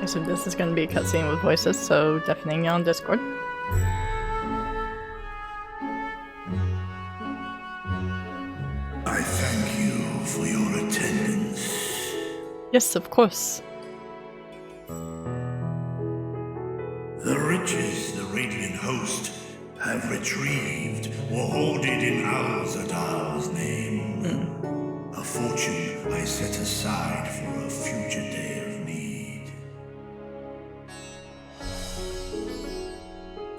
So this is going to be a cutscene with voices, so deafening on Discord. I thank you for your attendance. Yes, of course. The riches the Radiant Host have retrieved were hoarded in Al-Zadal's name. A fortune I set aside for a future day of need.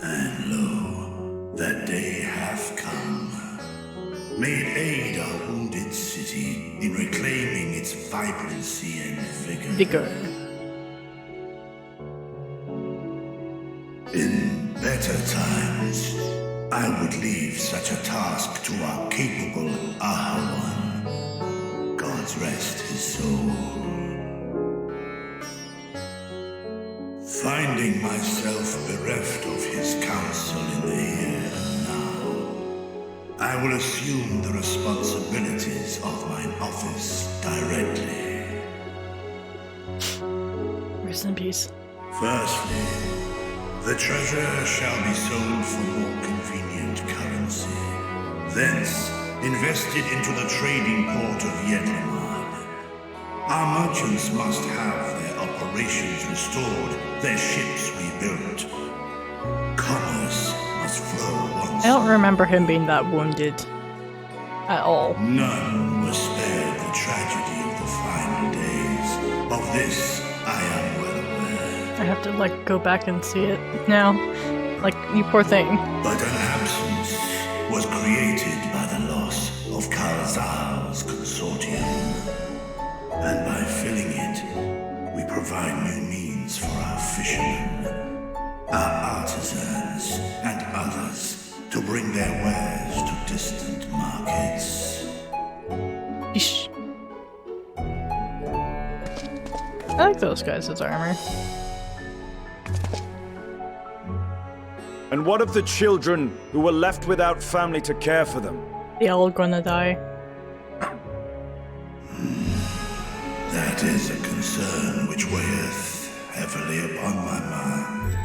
And lo, that day hath come. May it aid our wounded city in reclaiming its vibrancy and vigor. In better times, I would leave such a task to our capable Ahawan. God's rest his soul. Finding myself bereft of his counsel in the here and now, I will assume the responsibilities of mine office directly. Rest in peace. Firstly, the treasure shall be sold for more convenient currency. Thence, invested into the trading port of Yedlamad. Our merchants must have their operations restored, their ships rebuilt. Commerce must flow once. I don't remember him being that wounded at all. None was spared the tragedy of the final days. Of this, I am well aware. I have to, like, go back and see it now. Like, you poor thing. But an absence was created by the loss of Kalzal's consortium. And by filling it, we provide new means for our fishermen, our artisans, and others to bring their wares to distant markets. Eesh. I like those guys' armor. And what of the children who were left without family to care for them? They all gonna die. That is a concern which weigheth heavily upon my mind.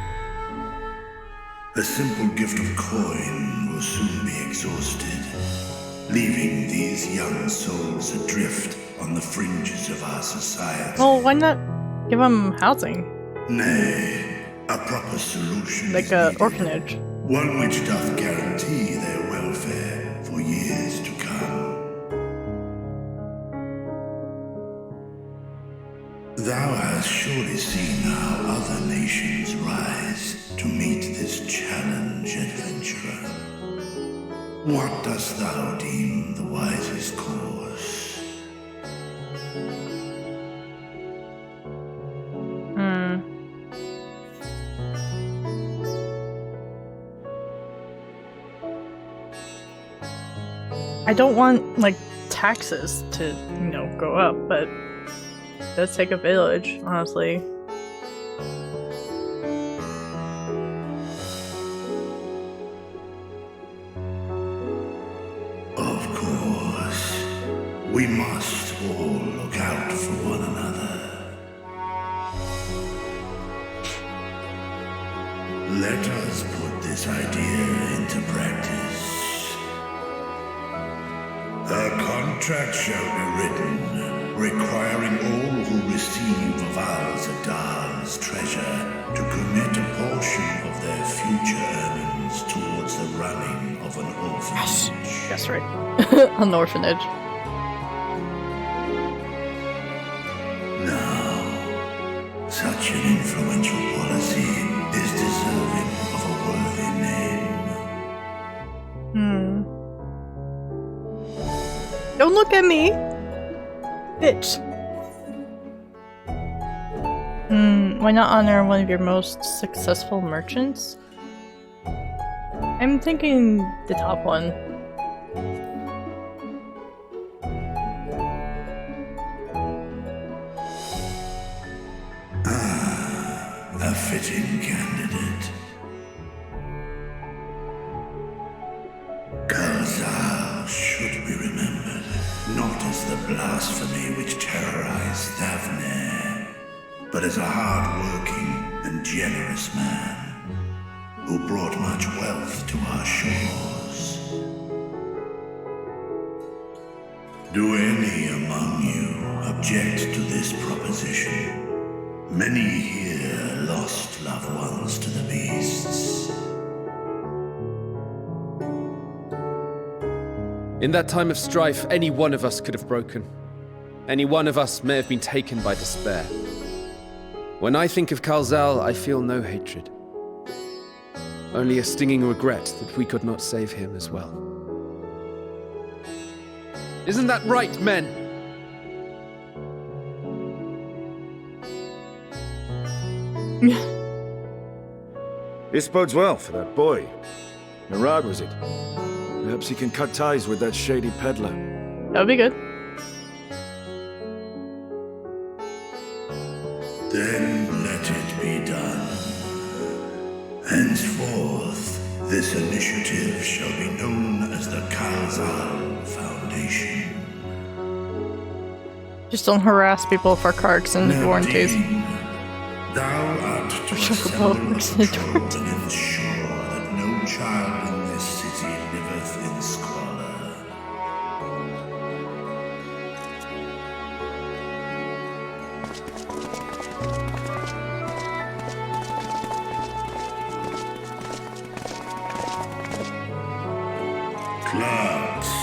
The simple gift of coin will soon be exhausted, leaving these young souls adrift on the fringes of our society. Well, why not give them housing? Nay, a proper solution Like is a needed. orphanage. One which doth guarantee their welfare for years to come. Thou hast surely seen how other nations rise to meet this challenge, adventurer. What dost thou deem the wisest course? I don't want, like, taxes to, you know, go up, but it does take a village, honestly. Of course, we must all look out for one another. Let us put this idea into practice. A contract shall be written, requiring all who receive of Al-Zadal's treasure to commit a portion of their future earnings towards the running of an orphanage. That's right. An orphanage. Now, such an influential policy is deserving of a worthy name. Don't look at me! Bitch. Why not honor one of your most successful merchants? I'm thinking the top one. A fitting candidate. Kalzal should be remembered, not as the blasphemy which terrorized Thavne, but as a hard-working and generous man who brought much wealth to our shores. Do any among you object to this proposition? Many here lost loved ones to the beasts. In that time of strife, any one of us could have broken. Any one of us may have been taken by despair. When I think of Kalzal, I feel no hatred. Only a stinging regret that we could not save him as well. Isn't that right, men? This bodes well for that boy. Mirad, was it? Perhaps he can cut ties with that shady peddler. That would be good. Then let it be done. Henceforth, this initiative shall be known as the Kalzal Foundation. Just don't harass people for cards and warranties. Thou art to Chocobo assemble a patrol and ensure that no child in this city liveth in squalor. Clerks,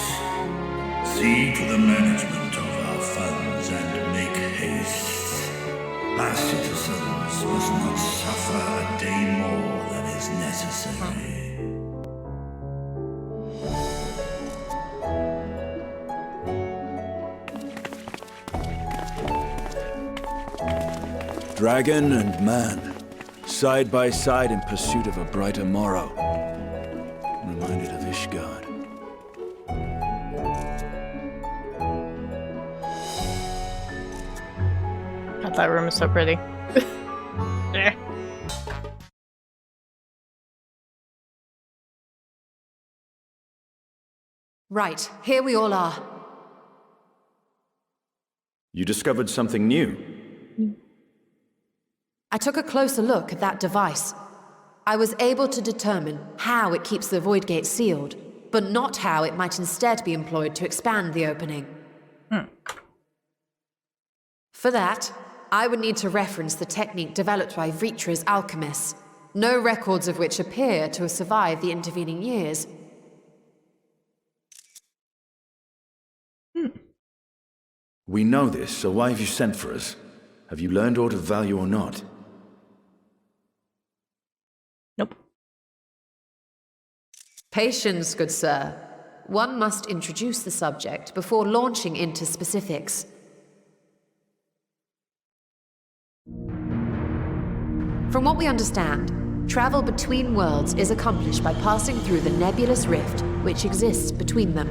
see to the management of our funds and make haste. Our citizens must not suffer a day more than is necessary. Dragon and man, side by side in pursuit of a brighter morrow. Reminded of Ishgard. God, that room is so pretty. Yeah. Right, here we all are. You discovered something new. I took a closer look at that device. I was able to determine how it keeps the void gate sealed, but not how it might instead be employed to expand the opening. For that, I would need to reference the technique developed by Vritra's alchemists, no records of which appear to have survived the intervening years. We know this, so why have you sent for us? Have you learned aught of value or not? Nope. Patience, good sir. One must introduce the subject before launching into specifics. From what we understand, travel between worlds is accomplished by passing through the nebulous rift which exists between them.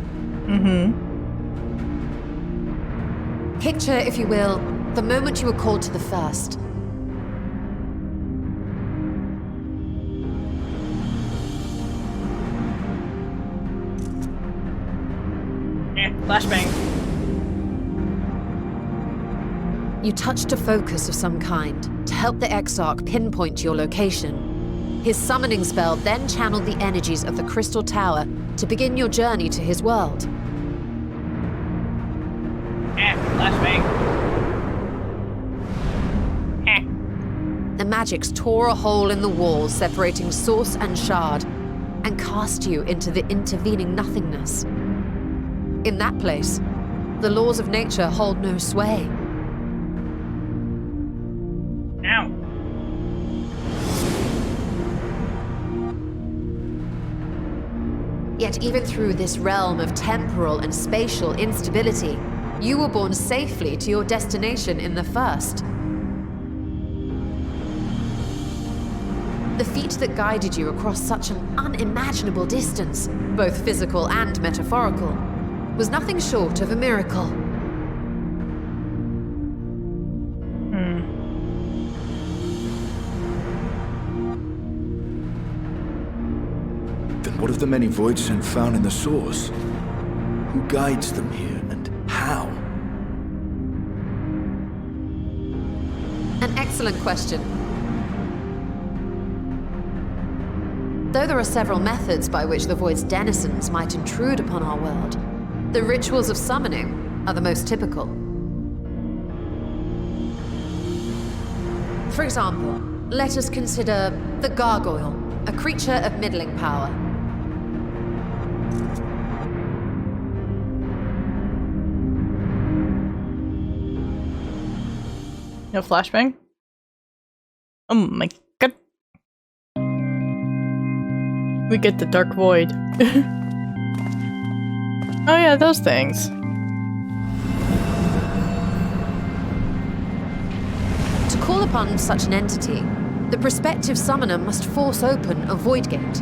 Picture, if you will, the moment you were called to the first. Flashbang. You touched a focus of some kind to help the Exarch pinpoint your location. His summoning spell then channeled the energies of the Crystal Tower to begin your journey to his world. Flashbang. The magics tore a hole in the wall separating source and shard, and cast you into the intervening nothingness. In that place, the laws of nature hold no sway. Ow. Yet even through this realm of temporal and spatial instability, you were borne safely to your destination in the first. The feat that guided you across such an unimaginable distance, both physical and metaphorical, was nothing short of a miracle. Then what of the many voids found in the source? Who guides them here, and how? An excellent question. Though there are several methods by which the Void's denizens might intrude upon our world, the rituals of summoning are the most typical. For example, let us consider the Gargoyle, a creature of middling power. No flashbang? Oh my god. We get the Dark Void. Oh yeah, those things. To call upon such an entity, the prospective summoner must force open a void gate.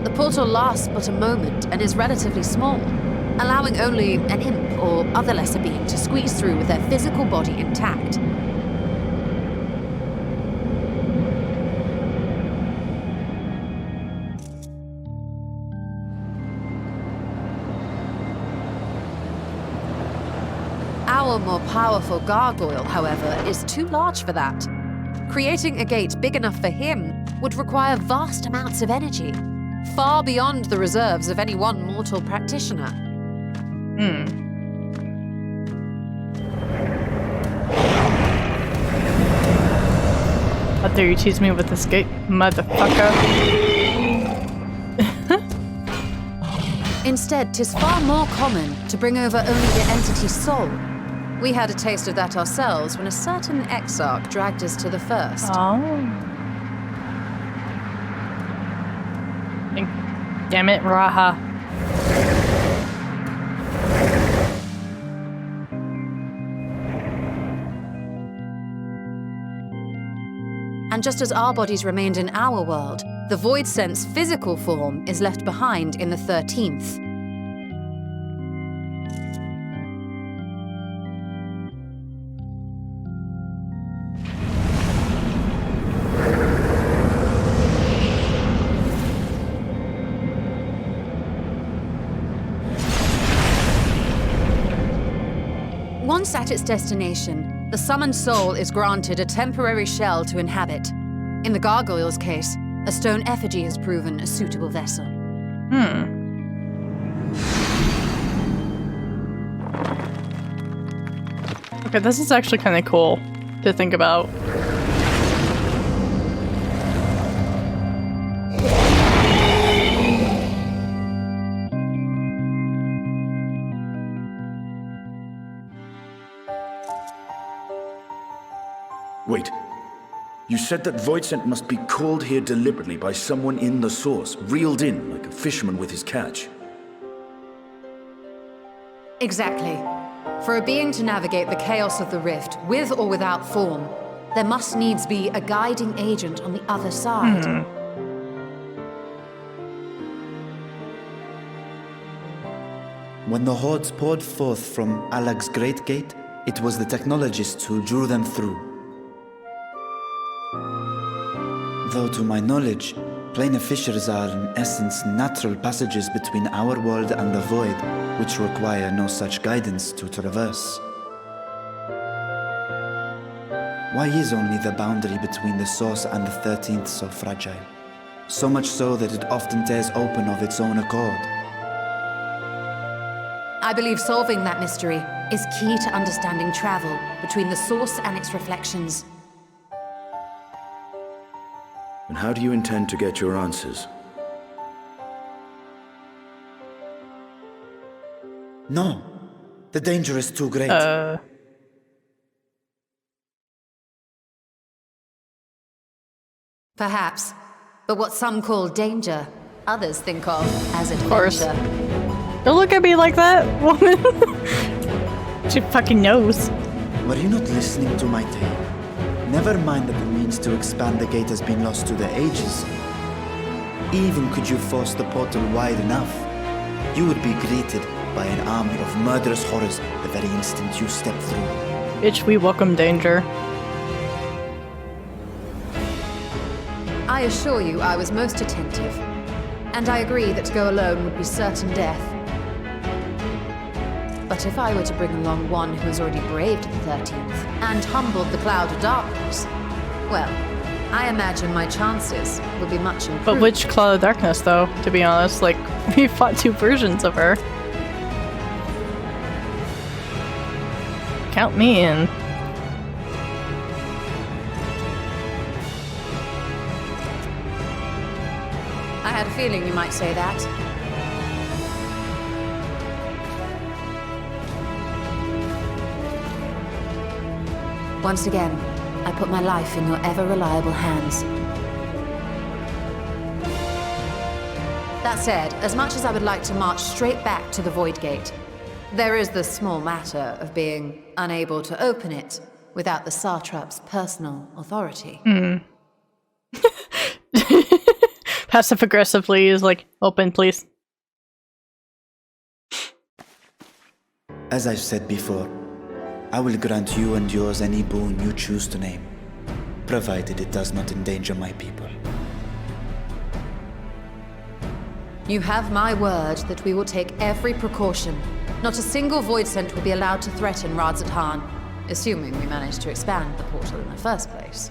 The portal lasts but a moment and is relatively small, allowing only an imp or other lesser being to squeeze through with their physical body intact. Our more powerful gargoyle, however, is too large for that. Creating a gate big enough for him would require vast amounts of energy, far beyond the reserves of any one mortal practitioner. How dare you tease me with this gate, motherfucker? Instead, 'tis far more common to bring over only the entity's soul. We had a taste of that ourselves when a certain exarch dragged us to the first. Oh. Damn it, Raha. And just as our bodies remained in our world, the Void Sense physical form is left behind in the 13th. Once at its destination, the summoned soul is granted a temporary shell to inhabit. In the gargoyle's case, a stone effigy has proven a suitable vessel. Okay, this is actually kind of cool to think about. Wait. You said that Voidsent must be called here deliberately by someone in the source, reeled in like a fisherman with his catch. Exactly. For a being to navigate the chaos of the rift, with or without form, there must needs be a guiding agent on the other side. When the hordes poured forth from Alag's Great Gate, it was the technologists who drew them through. Though to my knowledge, planar fissures are in essence natural passages between our world and the void, which require no such guidance to traverse. Why is only the boundary between the source and the 13th so fragile? So much so that it often tears open of its own accord. I believe solving that mystery is key to understanding travel between the source and its reflections. And how do you intend to get your answers? No, the danger is too great. Perhaps. But what some call danger, others think of as course. adventure. Don't look at me like that, woman. She fucking knows. Were you not listening to my tale? Never mind that the means to expand the gate has been lost to the ages. Even could you force the portal wide enough, you would be greeted by an army of murderous horrors the very instant you step through. Bitch, we welcome danger. I assure you I was most attentive. And I agree that to go alone would be certain death. But But if I were to bring along one who has already braved the 13th and humbled the cloud of darkness, well, I imagine my chances would be much improved. But which Cloud of Darkness, though, to be honest? Like, we fought 2 versions of her. Count me in. I had a feeling you might say that. Once again, I put my life in your ever-reliable hands. That said, as much as I would like to march straight back to the Void Gate, there is the small matter of being unable to open it without the Satrap's personal authority. Passive-aggressively is like, open, please. As I've said before, I will grant you and yours any boon you choose to name, provided it does not endanger my people. You have my word that we will take every precaution. Not a single void scent will be allowed to threaten Radzat-Han, assuming we manage to expand the portal in the first place.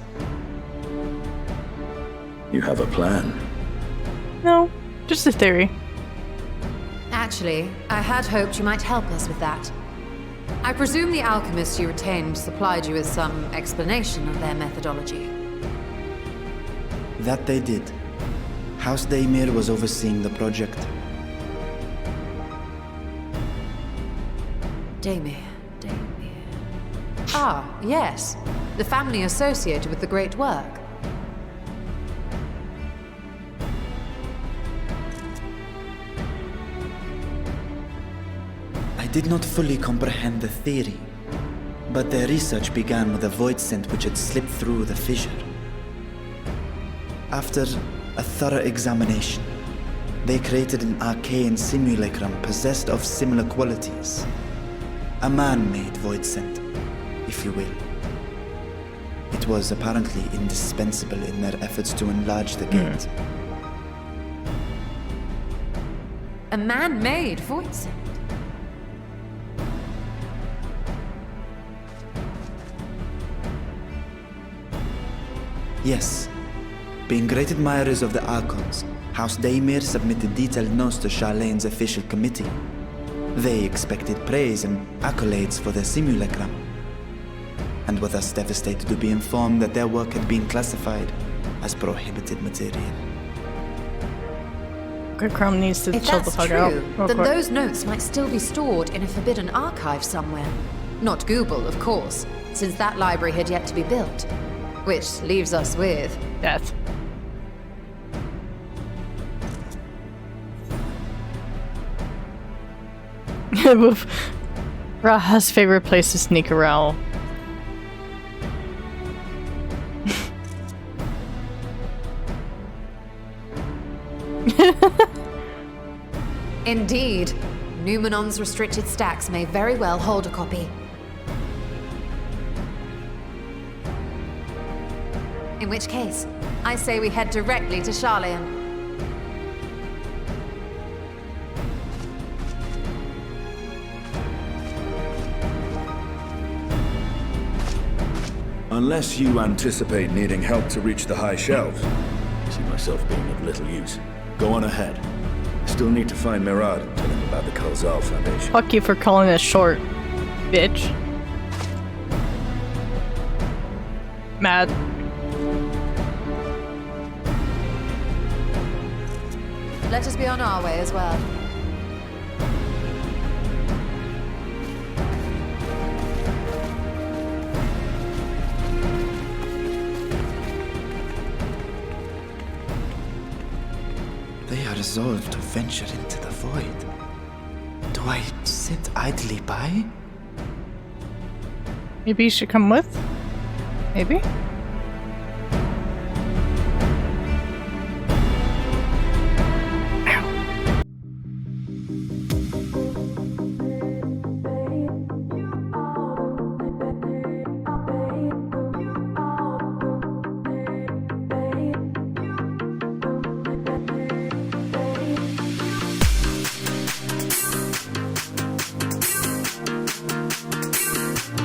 You have a plan? No, just a theory. Actually, I had hoped you might help us with that. I presume the alchemists you retained supplied you with some explanation of their methodology. That they did. House Daimir was overseeing the project. Daimir. Ah, yes. The family associated with the great work. I did not fully comprehend the theory, but their research began with a void scent which had slipped through the fissure. After a thorough examination, they created an arcane simulacrum possessed of similar qualities. A man-made void scent, if you will. It was apparently indispensable in their efforts to enlarge the gate. A man-made void scent? Yes. Being great admirers of the Archons, House Daimir submitted detailed notes to Charlene's official committee. They expected praise and accolades for their simulacrum, and were thus devastated to be informed that their work had been classified as prohibited material. Good Crumb needs to If chill the that's fuck out. true, real then quick. those notes might still be stored in a forbidden archive somewhere. Not Google, of course, since that library had yet to be built. Which leaves us with... Death. Raha's favorite place to sneak around. Indeed. Numenon's restricted stacks may very well hold a copy. In which case, I say we head directly to Charlene. Unless you anticipate needing help to reach the high shelves. I see myself being of little use. Go on ahead. I still need to find Mirad and tell him about the Kalzal Foundation. Fuck you for calling it short, bitch. Mad. Let us be on our way as well. They are resolved to venture into the void. Do I sit idly by? Maybe you should come with? Maybe?